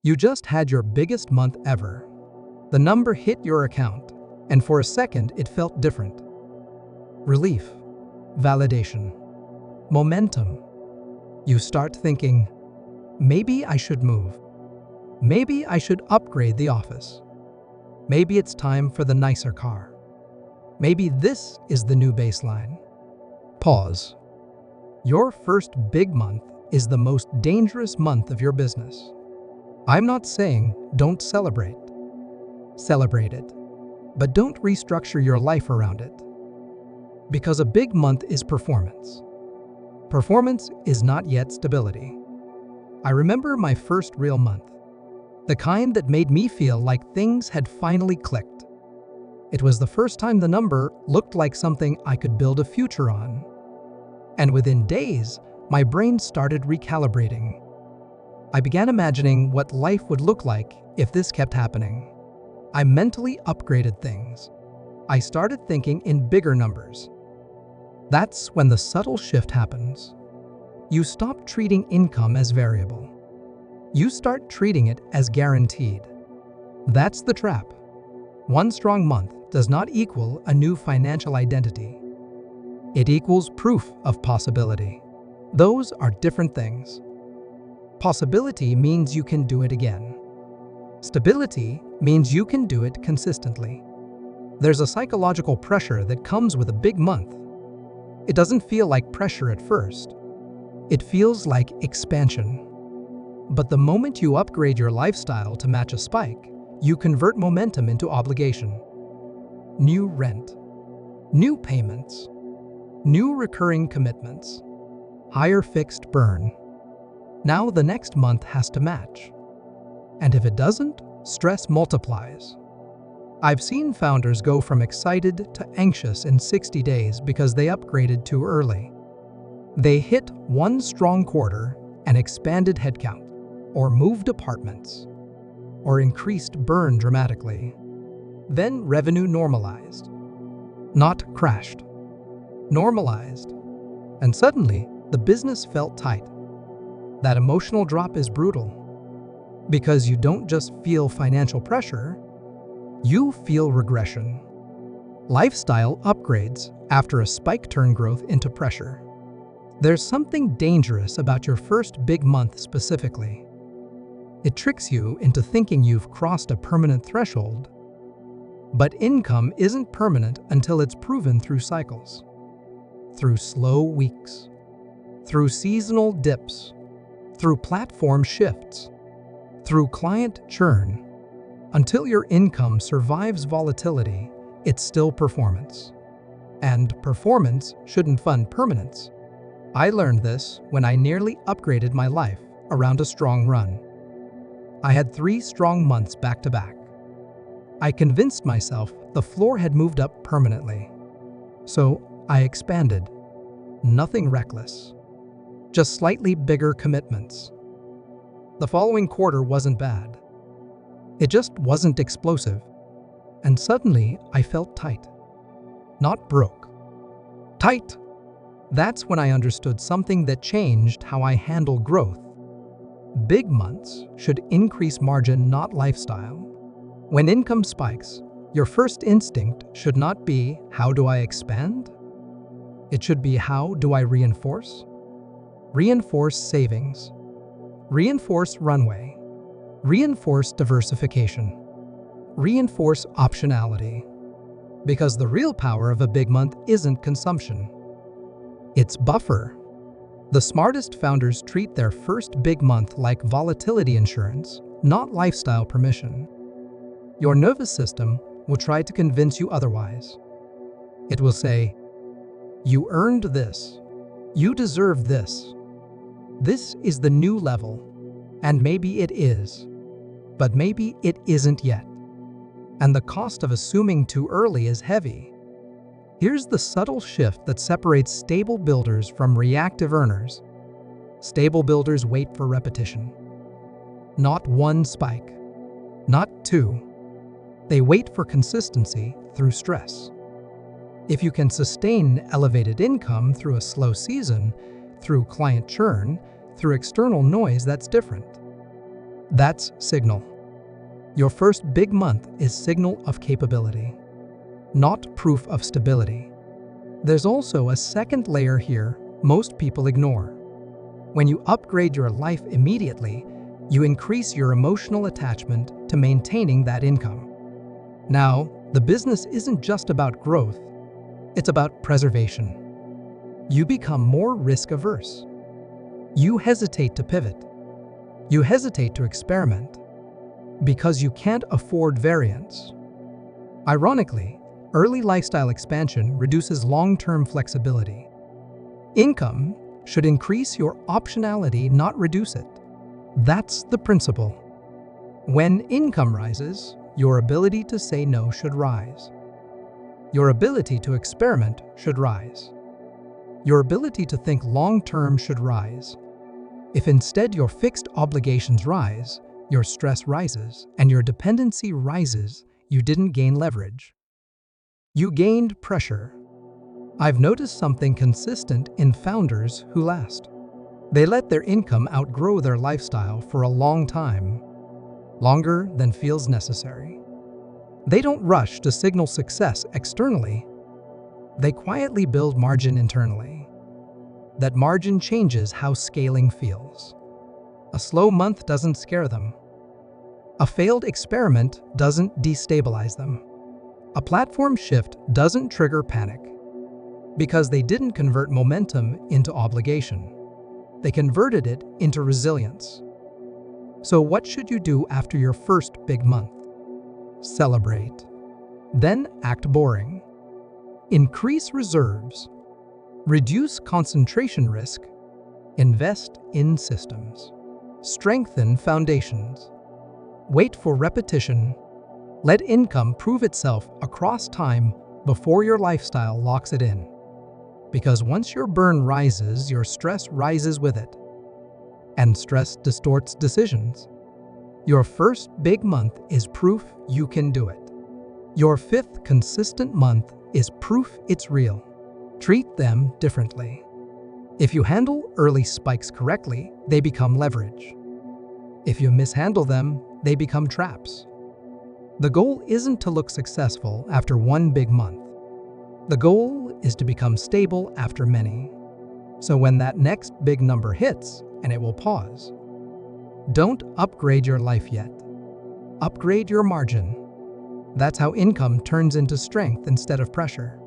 You just had your biggest month ever. The number hit your account, and for a second it felt different. Relief, validation, momentum. You start thinking, maybe I should move. Maybe I should upgrade the office. Maybe it's time for the nicer car. Maybe this is the new baseline. Pause. Your first big month is the most dangerous month of your business. I'm not saying don't celebrate. Celebrate it, but don't restructure your life around it. Because a big month is performance. Performance is not yet stability. I remember my first real month, the kind that made me feel like things had finally clicked. It was the first time the number looked like something I could build a future on. And within days, my brain started recalibrating. I began imagining what life would look like if this kept happening. I mentally upgraded things. I started thinking in bigger numbers. That's when the subtle shift happens. You stop treating income as variable. You start treating it as guaranteed. That's the trap. One strong month does not equal a new financial identity. It equals proof of possibility. Those are different things. Possibility means you can do it again. Stability means you can do it consistently. There's a psychological pressure that comes with a big month. It doesn't feel like pressure at first. It feels like expansion. But the moment you upgrade your lifestyle to match a spike, you convert momentum into obligation. New rent, new payments, new recurring commitments, higher fixed burn. Now the next month has to match. And if it doesn't, stress multiplies. I've seen founders go from excited to anxious in 60 days because they upgraded too early. They hit one strong quarter and expanded headcount, or moved apartments, or increased burn dramatically. Then revenue normalized. Not crashed. Normalized. And suddenly, the business felt tight. That emotional drop is brutal. Because you don't just feel financial pressure, you feel regression. Lifestyle upgrades after a spike turn growth into pressure. There's something dangerous about your first big month specifically. It tricks you into thinking you've crossed a permanent threshold. But income isn't permanent until it's proven through cycles. Through slow weeks. Through seasonal dips. Through platform shifts. Through client churn. Until your income survives volatility, it's still performance. And performance shouldn't fund permanence. I learned this when I nearly upgraded my life around a strong run. I had 3 strong months back to back. I convinced myself the floor had moved up permanently. So I expanded. Nothing reckless. Just slightly bigger commitments. The following quarter wasn't bad. It just wasn't explosive. And suddenly I felt tight. Not broke. Tight. That's when I understood something that changed how I handle growth. Big months should increase margin, not lifestyle. When income spikes, your first instinct should not be, how do I expand? It should be, how do I reinforce? Reinforce savings. Reinforce runway. Reinforce diversification. Reinforce optionality. Because the real power of a big month isn't consumption. It's buffer. The smartest founders treat their first big month like volatility insurance, not lifestyle permission. Your nervous system will try to convince you otherwise. It will say, you earned this. You deserve this. This is the new level. And maybe it is. But maybe it isn't yet. And the cost of assuming too early is heavy. Here's the subtle shift that separates stable builders from reactive earners. Stable builders wait for repetition. Not one spike. Not 2. They wait for consistency through stress. If you can sustain elevated income through a slow season, through client churn, through external noise, that's different. That's signal. Your first big month is signal of capability, not proof of stability. There's also a second layer here most people ignore. When you upgrade your life immediately, you increase your emotional attachment to maintaining that income. Now, the business isn't just about growth, it's about preservation. You become more risk-averse. You hesitate to pivot. You hesitate to experiment because you can't afford variance. Ironically, early lifestyle expansion reduces long-term flexibility. Income should increase your optionality, not reduce it. That's the principle. When income rises, your ability to say no should rise. Your ability to experiment should rise. Your ability to think long-term should rise. If instead your fixed obligations rise, your stress rises, and your dependency rises, you didn't gain leverage. You gained pressure. I've noticed something consistent in founders who last. They let their income outgrow their lifestyle for a long time, longer than feels necessary. They don't rush to signal success externally. They quietly build margin internally. That margin changes how scaling feels. A slow month doesn't scare them. A failed experiment doesn't destabilize them. A platform shift doesn't trigger panic because they didn't convert momentum into obligation. They converted it into resilience. So what should you do after your first big month? Celebrate. Then act boring. Increase reserves. Reduce concentration risk. Invest in systems. Strengthen foundations. Wait for repetition. Let income prove itself across time before your lifestyle locks it in. Because once your burn rises, your stress rises with it. And stress distorts decisions. Your first big month is proof you can do it. Your fifth consistent month is proof it's real. Treat them differently. If you handle early spikes correctly, they become leverage. If you mishandle them, they become traps. The goal isn't to look successful after one big month. The goal is to become stable after many. So when that next big number hits, and it will pause, don't upgrade your life yet. Upgrade your margin. That's how income turns into strength instead of pressure.